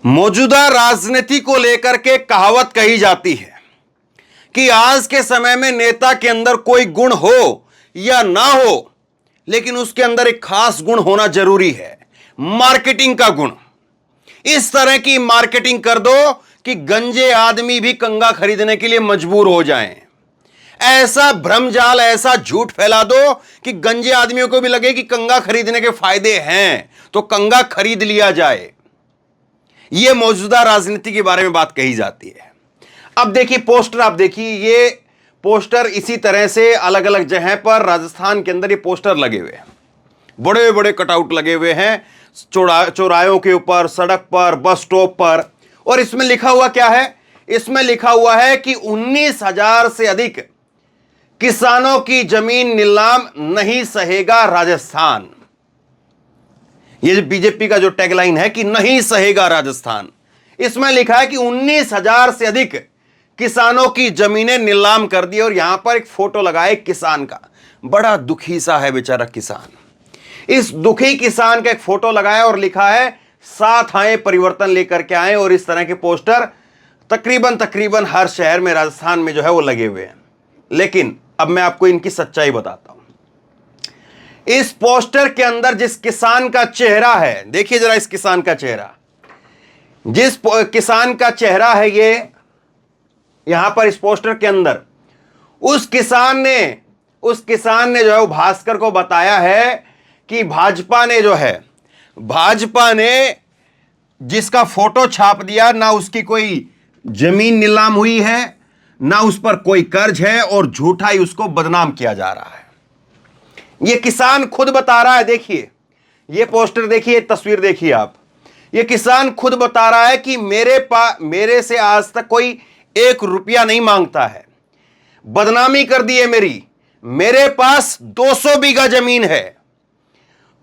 मौजूदा राजनीति को लेकर के कहावत कही जाती है कि आज के समय में नेता के अंदर कोई गुण हो या ना हो, लेकिन उसके अंदर एक खास गुण होना जरूरी है, मार्केटिंग का गुण। इस तरह की मार्केटिंग कर दो कि गंजे आदमी भी कंगा खरीदने के लिए मजबूर हो जाएं। ऐसा भ्रमजाल, ऐसा झूठ फैला दो कि गंजे आदमियों को भी लगे कि कंगा खरीदने के फायदे हैं, तो कंगा खरीद लिया जाए। यह मौजूदा राजनीति के बारे में बात कही जाती है। अब देखिए पोस्टर, आप देखिए ये पोस्टर इसी तरह से अलग अलग जगह पर राजस्थान के अंदर ये पोस्टर लगे हुए हैं, बड़े बड़े कटआउट लगे हुए हैं चौरायों के ऊपर, सड़क पर, बस स्टॉप पर। और इसमें लिखा हुआ क्या है? इसमें लिखा हुआ है कि 19,000 से अधिक किसानों की जमीन नीलाम नहीं सहेगा राजस्थान। ये बीजेपी का जो टैगलाइन है कि नहीं सहेगा राजस्थान, इसमें लिखा है कि 19,000 से अधिक किसानों की जमीनें नीलाम कर दी। और यहां पर एक फोटो लगा है किसान का, बड़ा दुखी सा है बेचारा किसान। इस दुखी किसान का एक फोटो लगाया और लिखा है साथ आए परिवर्तन लेकर के आए। और इस तरह के पोस्टर तकरीबन हर शहर में राजस्थान में जो है वो लगे हुए हैं। लेकिन अब मैं आपको इनकी सच्चाई बताता हूं। इस पोस्टर के अंदर जिस किसान का चेहरा है, देखिए जरा इस किसान का चेहरा, जिस किसान का चेहरा है ये यहां पर इस पोस्टर के अंदर, उस किसान ने जो है वो भास्कर को बताया है कि भाजपा ने जिसका फोटो छाप दिया, ना उसकी कोई जमीन नीलाम हुई है, ना उस पर कोई कर्ज है, और झूठा ही उसको बदनाम किया जा रहा है। यह किसान खुद बता रहा है। देखिए यह पोस्टर, देखिए तस्वीर देखिए आप, यह किसान खुद बता रहा है कि मेरे से आज तक कोई 1 रुपया नहीं मांगता है, बदनामी कर दी है मेरे पास 200 बीघा जमीन है।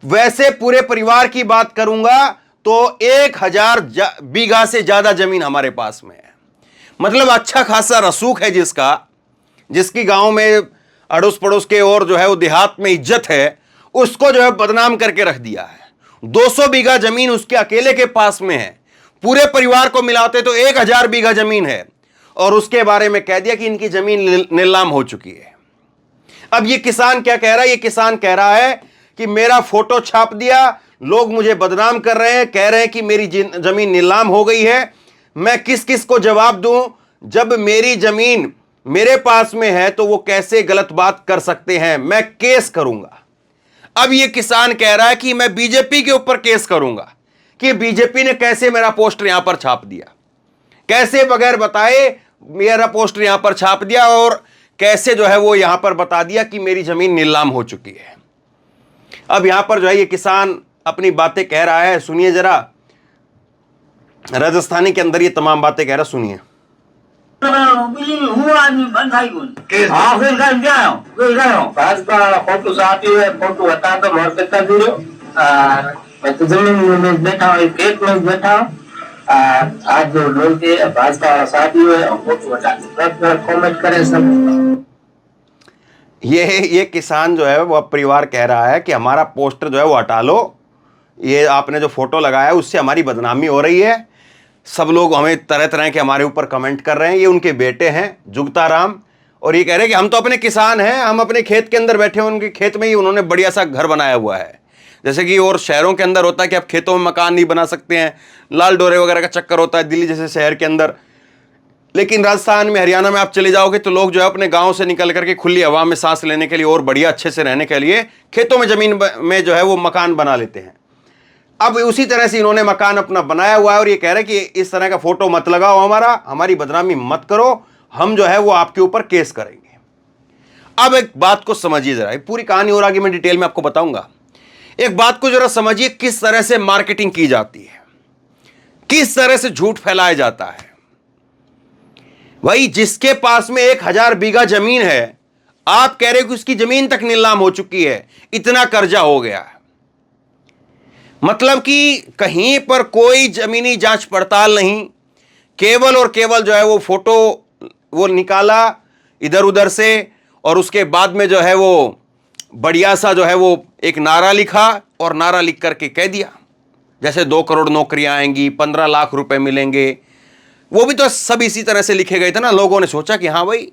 वैसे पूरे परिवार की बात करूंगा तो 1000 बीघा से ज्यादा जमीन हमारे पास में है। मतलब अच्छा खासा रसूख है जिसकी गांव में अड़ोस पड़ोस के और जो है वो देहात में इज्जत है, उसको जो है बदनाम करके रख दिया है। 200 बीघा जमीन उसके अकेले के पास में है, पूरे परिवार को मिलाते तो 1000 बीघा जमीन है, और उसके बारे में कह दिया कि इनकी जमीन नीलाम हो चुकी है। अब ये किसान क्या कह रहा है? ये किसान कह रहा है कि मेरा फोटो छाप दिया, लोग मुझे बदनाम कर रहे हैं, कह रहे हैं कि मेरी जमीन नीलाम हो गई है। मैं किस किस को जवाब दूं? जब मेरी जमीन मेरे पास में है तो वो कैसे गलत बात कर सकते हैं? मैं केस करूंगा। अब ये किसान कह रहा है कि मैं बीजेपी के ऊपर केस करूंगा कि बीजेपी ने कैसे मेरा पोस्टर यहां पर छाप दिया, कैसे बगैर बताए मेरा पोस्टर यहां पर छाप दिया, और कैसे जो है वो यहां पर बता दिया कि मेरी जमीन नीलाम हो चुकी है। अब यहां पर जो है ये किसान अपनी बातें कह रहा है, सुनिए जरा, राजस्थानी के अंदर ये तमाम बातें कह रहा, सुनिए। फोटो आती है, फोटो हटा दो, मोर पे कर दो। मैं तो जमीन में बैठा हूँ, खेत में बैठा हूँ। आज जो लोग के भाजपा शादी है, फोटो हटा दो, कमेंट करें सब। ये किसान जो है वो परिवार कह रहा है कि हमारा पोस्टर जो है वो हटा लो, ये आपने जो फोटो लगाया है उससे हमारी बदनामी हो रही है, सब लोग हमें तरह तरह के हमारे ऊपर कमेंट कर रहे हैं। ये उनके बेटे हैं जुगता राम, और ये कह रहे हैं कि हम तो अपने किसान हैं, हम अपने खेत के अंदर बैठे हैं, उनके खेत में ही उन्होंने बढ़िया सा घर बनाया हुआ है। जैसे कि और शहरों के अंदर होता है कि आप खेतों में मकान नहीं बना सकते हैं, लाल डोरे वगैरह का चक्कर होता है दिल्ली जैसे शहर के अंदर। लेकिन राजस्थान में, हरियाणा में आप चले जाओगे तो लोग जो है अपने गांव से निकल करके खुली हवा में सांस लेने के लिए और बढ़िया अच्छे से रहने के लिए खेतों में, जमीन में जो है वो मकान बना लेते हैं। अब उसी तरह से इन्होंने मकान अपना बनाया हुआ है, और ये कह रहे हैं कि इस तरह का फोटो मत लगाओ, हमारी बदनामी मत करो, हम जो है वो आपके ऊपर केस करेंगे। अब एक बात को समझिए जरा, पूरी कहानी और आगे मैं डिटेल में आपको बताऊंगा। एक बात को जरा समझिए, किस तरह से मार्केटिंग की जाती है, किस तरह से झूठ फैलाया जाता है। भाई जिसके पास में 1000 बीघा जमीन है, आप कह रहे हो कि उसकी जमीन तक नीलाम हो चुकी है, इतना कर्जा हो गया है। मतलब कि कहीं पर कोई जमीनी जांच पड़ताल नहीं, केवल और केवल जो है वो फोटो वो निकाला इधर उधर से, और उसके बाद में जो है वो बढ़िया सा जो है वो एक नारा लिखा, और नारा लिख करके कह दिया जैसे 2 करोड़ नौकरियां आएंगी, 15 लाख रुपए मिलेंगे, वो भी तो सब इसी तरह से लिखे गए थे ना। लोगों ने सोचा कि हाँ भाई,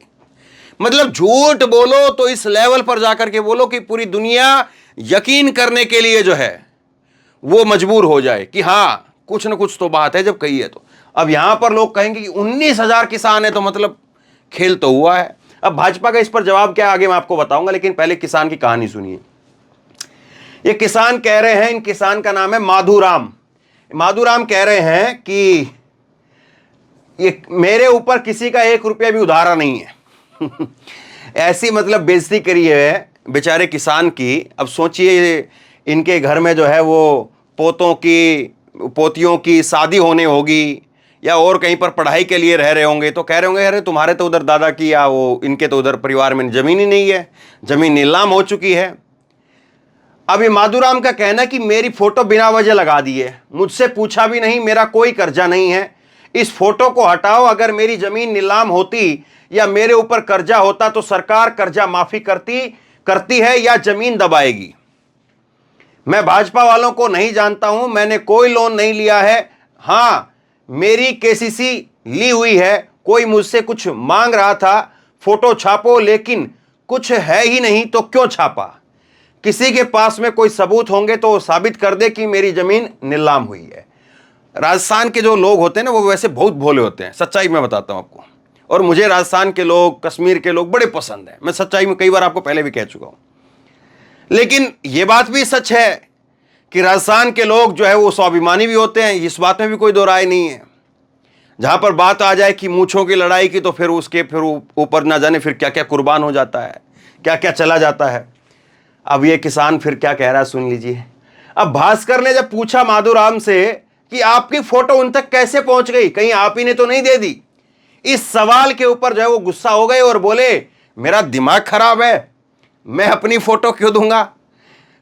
मतलब झूठ बोलो तो इस लेवल पर जाकर के बोलो कि पूरी दुनिया यकीन करने के लिए जो है वो मजबूर हो जाए कि हाँ कुछ ना कुछ तो बात है जब कही है तो। अब यहां पर लोग कहेंगे कि 19,000 किसान है, तो मतलब खेल तो हुआ है। अब भाजपा का इस पर जवाब क्या आगे मैं आपको बताऊंगा, लेकिन पहले किसान की कहानी सुनिए। ये किसान कह रहे हैं, इन किसान का नाम है माधुराम। माधुराम कह रहे हैं कि ये मेरे ऊपर किसी का 1 रुपया भी उधारा नहीं है। ऐसी मतलब बेइज्जती करी है बेचारे किसान की। अब सोचिए इनके घर में जो है वो पोतों की पोतियों की शादी होने होगी या और कहीं पर पढ़ाई के लिए रह रहे होंगे, तो कह रहे होंगे अरे तुम्हारे तो उधर दादा की या वो इनके तो उधर परिवार में ज़मीन ही नहीं है, ज़मीन नीलाम हो चुकी है। अब ये माधुराम का कहना कि मेरी फोटो बिना वजह लगा दी है, मुझसे पूछा भी नहीं, मेरा कोई कर्जा नहीं है, इस फोटो को हटाओ। अगर मेरी ज़मीन नीलाम होती या मेरे ऊपर कर्जा होता तो सरकार कर्जा माफ़ी करती है या ज़मीन दबाएगी। मैं भाजपा वालों को नहीं जानता हूं, मैंने कोई लोन नहीं लिया है। हां, मेरी केसीसी ली हुई है, कोई मुझसे कुछ मांग रहा था फोटो छापो, लेकिन कुछ है ही नहीं तो क्यों छापा। किसी के पास में कोई सबूत होंगे तो साबित कर दे कि मेरी जमीन नीलाम हुई है। राजस्थान के जो लोग होते हैं ना वो वैसे बहुत भोले होते हैं, सच्चाई में बताता हूं आपको। और मुझे राजस्थान के लोग, कश्मीर के लोग बड़े पसंद हैं, मैं सच्चाई में कई बार आपको पहले भी कह चुका हूं। लेकिन यह बात भी सच है कि राजस्थान के लोग जो है वो स्वाभिमानी भी होते हैं, इस बात में भी कोई दो राय नहीं है। जहां पर बात आ जाए कि मूंछों की लड़ाई की तो फिर ऊपर ना जाने फिर क्या क्या कुर्बान हो जाता है, क्या क्या चला जाता है। अब ये किसान फिर क्या कह रहा है सुन लीजिए। अब भास्कर ने जब पूछा माधुराम से कि आपकी फोटो उन तक कैसे पहुंच गई, कहीं आप ही ने तो नहीं दे दी, इस सवाल के ऊपर जो है वो गुस्सा हो गए और बोले मेरा दिमाग खराब है, मैं अपनी फोटो क्यों दूंगा।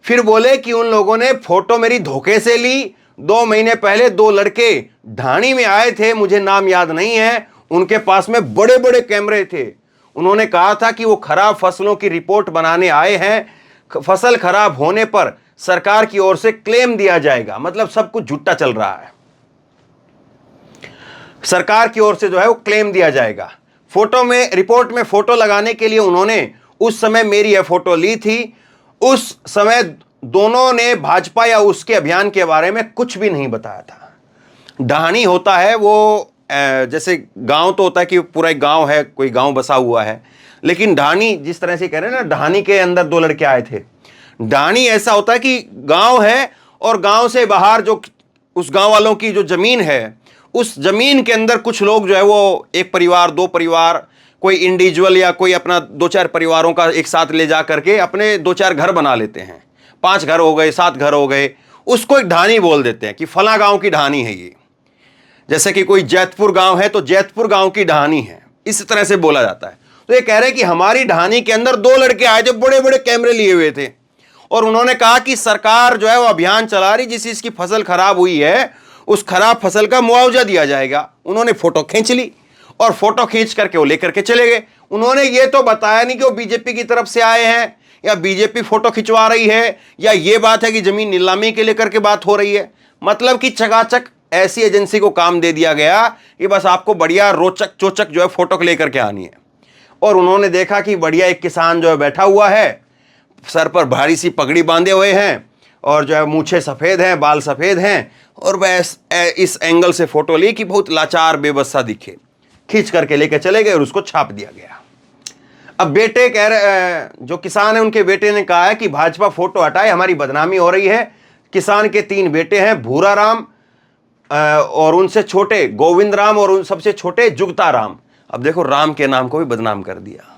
फिर बोले कि उन लोगों ने फोटो मेरी धोखे से ली। 2 महीने पहले 2 लड़के ढाणी में आए थे, मुझे नाम याद नहीं है, उनके पास में बड़े बड़े कैमरे थे। उन्होंने कहा था कि वो खराब फसलों की रिपोर्ट बनाने आए हैं, फसल खराब होने पर सरकार की ओर से क्लेम दिया जाएगा। मतलब सब कुछ झूठा चल रहा है, सरकार की ओर से जो है वो क्लेम दिया जाएगा। फोटो में, रिपोर्ट में फोटो लगाने के लिए उन्होंने उस समय मेरी यह फोटो ली थी। उस समय दोनों ने भाजपा या उसके अभियान के बारे में कुछ भी नहीं बताया था। ढाणी होता है वो जैसे गांव तो होता है कि पूरा एक गांव है, कोई गांव बसा हुआ है, लेकिन ढाणी जिस तरह से कह रहे हैं ना, ढाणी के अंदर 2 लड़के आए थे। ढाणी ऐसा होता है कि गांव है और गांव से बाहर जो उस गांव वालों की जो जमीन है, उस जमीन के अंदर कुछ लोग जो है वो 1 परिवार 2 परिवार, कोई इंडिविजुअल या कोई अपना 2-4 परिवारों का एक साथ ले जा करके अपने 2-4 घर बना लेते हैं। 5 घर हो गए, 7 घर हो गए, उसको एक ढाणी बोल देते हैं कि फला गांव की ढाणी है ये। जैसे कि कोई जैतपुर गांव है तो जैतपुर गांव की ढाणी है, इस तरह से बोला जाता है। तो ये कह रहे हैं कि हमारी ढाणी के अंदर 2 लड़के आए थे, बड़े बड़े कैमरे लिए हुए थे, और उन्होंने कहा कि सरकार जो है वो अभियान चला रही, जिस इसकी फसल खराब हुई है उस खराब फसल का मुआवजा दिया जाएगा। उन्होंने फोटो खींच ली और फोटो खींच करके वो लेकर के चले गए। उन्होंने ये तो बताया नहीं कि वो बीजेपी की तरफ से आए हैं या बीजेपी फोटो खिंचवा रही है, या ये बात है कि जमीन नीलामी के लेकर के बात हो रही है। मतलब कि चकाचक ऐसी एजेंसी को काम दे दिया गया कि बस आपको बढ़िया रोचक चोचक जो है फोटो लेकर के आनी है। और उन्होंने देखा कि बढ़िया एक किसान जो है बैठा हुआ है, सर पर भारी सी पगड़ी बांधे हुए हैं और जो है मूछें सफ़ेद हैं, बाल सफ़ेद हैं, और वह इस एंगल से फोटो ली कि बहुत लाचार बेबसा दिखे। खींच करके लेके चले गए और उसको छाप दिया गया। अब बेटे कह रहे, जो किसान है उनके बेटे ने कहा है कि भाजपा फोटो हटाए, हमारी बदनामी हो रही है। किसान के 3 बेटे हैं, भूरा राम और उनसे छोटे गोविंद राम और उन सबसे छोटे जुगता राम। अब देखो राम के नाम को भी बदनाम कर दिया।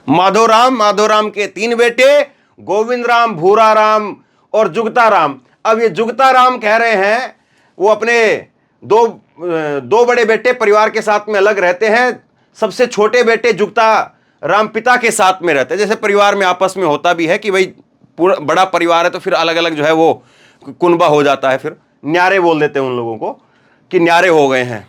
माधोराम के 3 बेटे, गोविंद राम, भूरा राम और जुगता राम। अब ये जुगता राम कह रहे हैं वो अपने दो बड़े बेटे परिवार के साथ में अलग रहते हैं, सबसे छोटे बेटे जुगता राम पिता के साथ में रहते हैं। जैसे परिवार में आपस में होता भी है कि भाई पूरा बड़ा परिवार है तो फिर अलग अलग जो है वो कुनबा हो जाता है, फिर न्यारे बोल देते हैं उन लोगों को कि न्यारे हो गए हैं।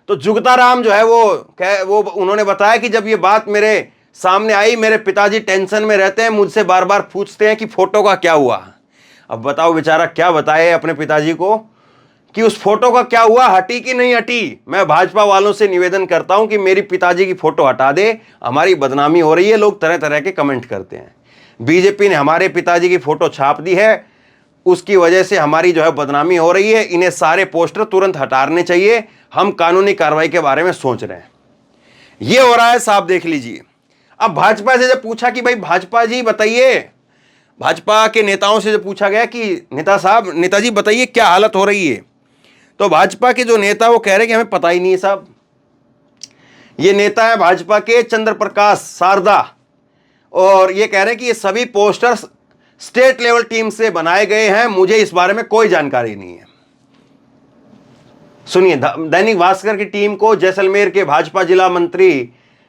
तो जुगता राम जो है वो उन्होंने बताया कि जब ये बात मेरे सामने आई, मेरे पिताजी टेंशन में रहते हैं, मुझसे बार बार पूछते हैं कि फोटो का क्या हुआ। अब बताओ बेचारा क्या बताए अपने पिताजी को कि उस फोटो का क्या हुआ, हटी कि नहीं हटी। मैं भाजपा वालों से निवेदन करता हूं कि मेरी पिताजी की फोटो हटा दे, हमारी बदनामी हो रही है। लोग तरह तरह के कमेंट करते हैं। बीजेपी ने हमारे पिताजी की फोटो छाप दी है, उसकी वजह से हमारी जो है बदनामी हो रही है। इन्हें सारे पोस्टर तुरंत हटाने चाहिए। हम कानूनी कार्रवाई के बारे में सोच रहे हैं। यह हो रहा है साहब, देख लीजिए। अब भाजपा से जब पूछा कि भाई भाजपा जी बताइए, भाजपा के नेताओं से जब पूछा गया कि नेताजी बताइए क्या हालत हो रही है, तो भाजपा के जो नेता वो कह रहे कि हमें पता ही नहीं है साहब। ये नेता है भाजपा के चंद्र प्रकाश शारदा, और ये कह रहे हैं कि ये सभी पोस्टर्स स्टेट लेवल टीम से बनाए गए हैं, मुझे इस बारे में कोई जानकारी नहीं है। सुनिए, दैनिक भास्कर की टीम को जैसलमेर के भाजपा जिला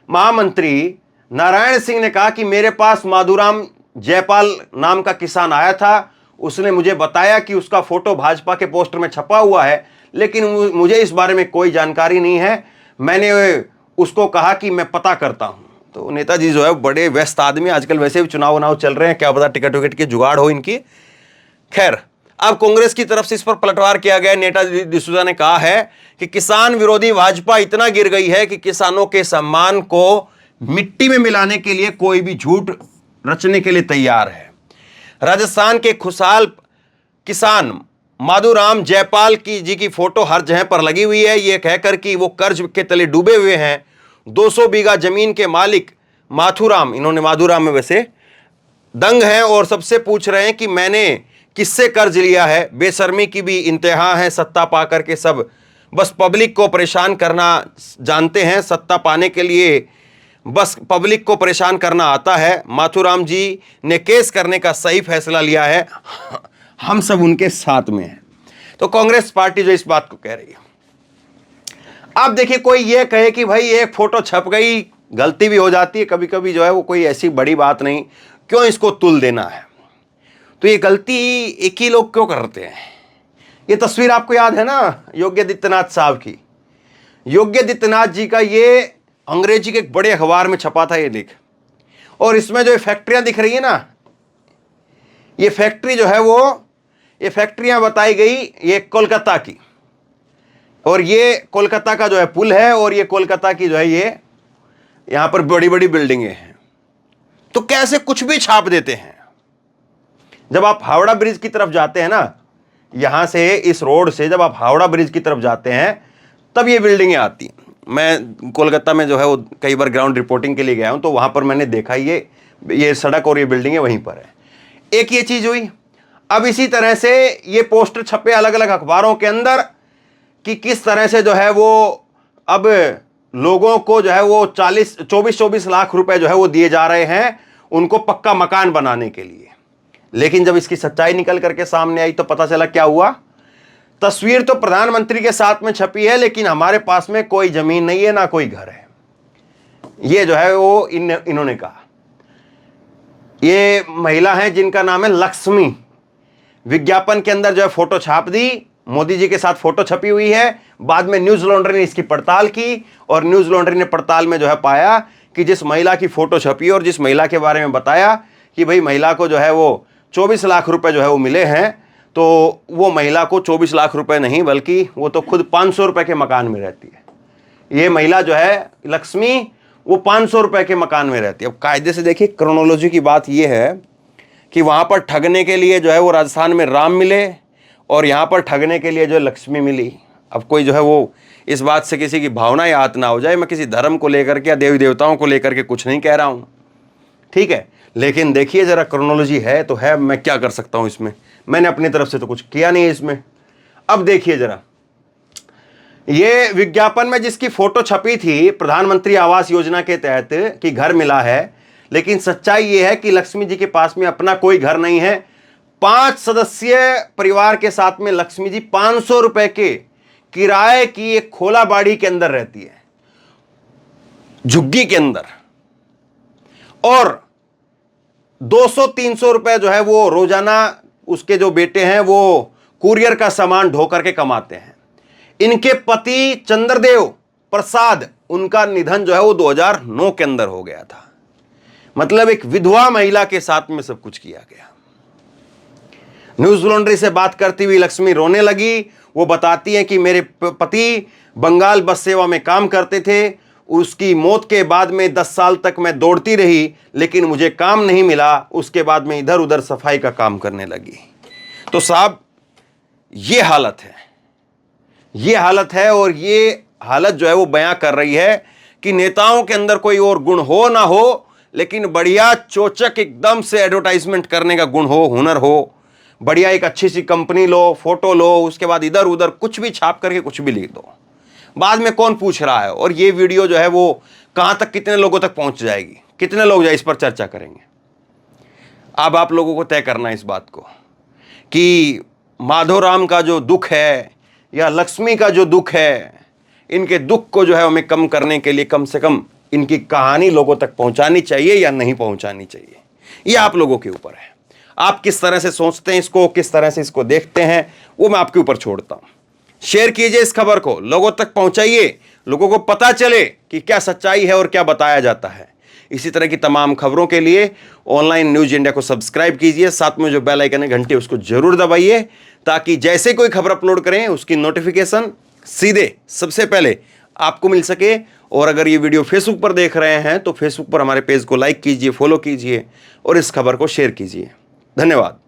महामंत्री नारायण सिंह ने कहा कि मेरे पास माधुराम जयपाल नाम का किसान आया था, उसने मुझे बताया कि उसका फोटो भाजपा के पोस्टर में छपा हुआ है, लेकिन मुझे इस बारे में कोई जानकारी नहीं है। मैंने उसको कहा कि मैं पता करता हूं। तो नेताजी जो है बड़े व्यस्त आदमी, आजकल वैसे भी चुनाव चल रहे हैं, क्या पता टिकट विकेट की जुगाड़ हो इनकी। खैर, अब कांग्रेस की तरफ से इस पर पलटवार किया गया। नेताजी डिसूजा ने कहा है कि किसान विरोधी भाजपा इतना गिर गई है कि किसानों के सम्मान को मिट्टी में मिलाने के लिए कोई भी झूठ रचने के लिए तैयार है। राजस्थान के खुशहाल किसान माधुराम जयपाल जी की फोटो हर जगह पर लगी हुई है, ये कहकर कि वो कर्ज के तले डूबे हुए हैं। 200 बीघा जमीन के मालिक माथुराम, इन्होंने माधुराम में वैसे दंग हैं और सबसे पूछ रहे हैं कि मैंने किससे कर्ज लिया है। बेशर्मी की भी इंतहा है, सत्ता पाकर के सब बस पब्लिक को परेशान करना जानते हैं। सत्ता पाने के लिए बस पब्लिक को परेशान करना आता है। माथुराम जी ने केस करने का सही फैसला लिया है, हम सब उनके साथ में हैं। तो कांग्रेस पार्टी जो इस बात को कह रही है। अब देखिए, कोई ये कहे कि भाई एक फोटो छप गई, गलती भी हो जाती है कभी कभी, जो है वो कोई ऐसी बड़ी बात नहीं, क्यों इसको तुल देना है। तो ये गलती एक ही लोग क्यों करते हैं। ये तस्वीर आपको याद है ना योगी आदित्यनाथ साहब की। योगी आदित्यनाथ जी का ये अंग्रेजी के एक बड़े अखबार में छपा था ये लेख, और इसमें जो फैक्ट्रियां दिख रही है ना, ये फैक्ट्री जो है वो, ये फैक्ट्रियां बताई गई ये कोलकाता की, और ये कोलकाता का जो है पुल है, और ये कोलकाता की जो है ये यहां पर बड़ी बड़ी बिल्डिंगें हैं। तो कैसे कुछ भी छाप देते हैं। जब आप हावड़ा ब्रिज की तरफ जाते हैं ना, यहां से इस रोड से जब आप हावड़ा ब्रिज की तरफ जाते हैं तब ये बिल्डिंगें आती हैं। मैं कोलकाता में जो है वो कई बार ग्राउंड रिपोर्टिंग के लिए गया हूं, तो वहां पर मैंने देखा ये सड़क और ये बिल्डिंगें वहीं पर है। एक ये चीज हुई। अब इसी तरह से ये पोस्टर छपे अलग अलग अखबारों के अंदर कि किस तरह से जो है वो अब लोगों को जो है वो 24 लाख रुपए जो है वो दिए जा रहे हैं उनको पक्का मकान बनाने के लिए। लेकिन जब इसकी सच्चाई निकल करके सामने आई तो पता चला क्या हुआ। तस्वीर तो प्रधानमंत्री के साथ में छपी है, लेकिन हमारे पास में कोई जमीन नहीं है, ना कोई घर है। ये जो है वो इन्होंने कहा। ये महिला है जिनका नाम है लक्ष्मी। विज्ञापन के अंदर जो है फोटो छाप दी, मोदी जी के साथ फोटो छपी हुई है। बाद में न्यूज लॉन्ड्री ने इसकी पड़ताल की, और न्यूज लॉन्ड्री ने पड़ताल में जो है पाया कि जिस महिला की फोटो छपी और जिस महिला के बारे में बताया कि भाई महिला को जो है वो 24 लाख रुपए जो है वो मिले हैं, तो वो महिला को 24 लाख रुपए नहीं, बल्कि वो तो खुद 500 रुपए के मकान में रहती है। ये महिला जो है लक्ष्मी, वो 500 रुपए के मकान में रहती है। अब कायदे से देखिए, क्रोनोलॉजी की बात ये है कि वहाँ पर ठगने के लिए जो है वो राजस्थान में राम मिले, और यहाँ पर ठगने के लिए जो है लक्ष्मी मिली। अब कोई जो है वो इस बात से किसी की भावना या आहत ना हो जाए। मैं किसी धर्म को लेकर के या देवी देवताओं को लेकर के कुछ नहीं कह रहा हूँ, ठीक है। लेकिन देखिए जरा, क्रोनोलॉजी है तो है, मैं क्या कर सकता हूँ इसमें। मैंने अपनी तरफ से तो कुछ किया नहीं है इसमें। अब देखिए जरा, ये विज्ञापन में जिसकी फोटो छपी थी प्रधानमंत्री आवास योजना के तहत कि घर मिला है, लेकिन सच्चाई ये है कि लक्ष्मी जी के पास में अपना कोई घर नहीं है। 5 सदस्यीय परिवार के साथ में लक्ष्मी जी 500 रुपए के किराए की एक खोला बाड़ी के अंदर रहती है, झुग्गी के अंदर, और 200-300 रुपए जो है वो रोजाना उसके जो बेटे हैं वो कुरियर का सामान ढो करके कमाते हैं। इनके पति चंद्रदेव प्रसाद, उनका निधन जो है वो 2009 के अंदर हो गया था। मतलब एक विधवा महिला के साथ में सब कुछ किया गया। न्यूज लॉन्ड्री से बात करती हुई लक्ष्मी रोने लगी। वो बताती हैं कि मेरे पति बंगाल बस सेवा में काम करते थे, उसकी मौत के बाद में 10 साल तक मैं दौड़ती रही, लेकिन मुझे काम नहीं मिला। उसके बाद में इधर उधर सफाई का काम करने लगी। तो साहब ये हालत है, ये हालत है। और ये हालत जो है वो बयां कर रही है कि नेताओं के अंदर कोई और गुण हो ना हो, लेकिन बढ़िया चोचक एकदम से एडवर्टाइजमेंट करने का गुण हो, हुनर हो, बढ़िया एक अच्छी सी कंपनी लो, फोटो लो, उसके बाद इधर उधर कुछ भी छाप करके कुछ भी लिख दो, बाद में कौन पूछ रहा है। और ये वीडियो जो है वो कहां तक, कितने लोगों तक पहुंच जाएगी, कितने लोग जो इस पर चर्चा करेंगे। अब आप लोगों को तय करना है इस बात को कि माधोराम का जो दुख है या लक्ष्मी का जो दुख है, इनके दुख को जो है हमें कम करने के लिए कम से कम इनकी कहानी लोगों तक पहुंचानी चाहिए या नहीं पहुंचानी चाहिए, ये आप लोगों के ऊपर है। आप किस तरह से सोचते हैं इसको, किस तरह से इसको देखते हैं, वो मैं आपके ऊपर छोड़ता हूं। शेयर कीजिए इस खबर को, लोगों तक पहुंचाइए, लोगों को पता चले कि क्या सच्चाई है और क्या बताया जाता है। इसी तरह की तमाम खबरों के लिए ऑनलाइन न्यूज इंडिया को सब्सक्राइब कीजिए, साथ में जो बेल आइकन है घंटी उसको जरूर दबाइए, ताकि जैसे कोई खबर अपलोड करें उसकी नोटिफिकेशन सीधे सबसे पहले आपको मिल सके। और अगर ये वीडियो फेसबुक पर देख रहे हैं तो फेसबुक पर हमारे पेज को लाइक कीजिए, फॉलो कीजिए और इस खबर को शेयर कीजिए। धन्यवाद।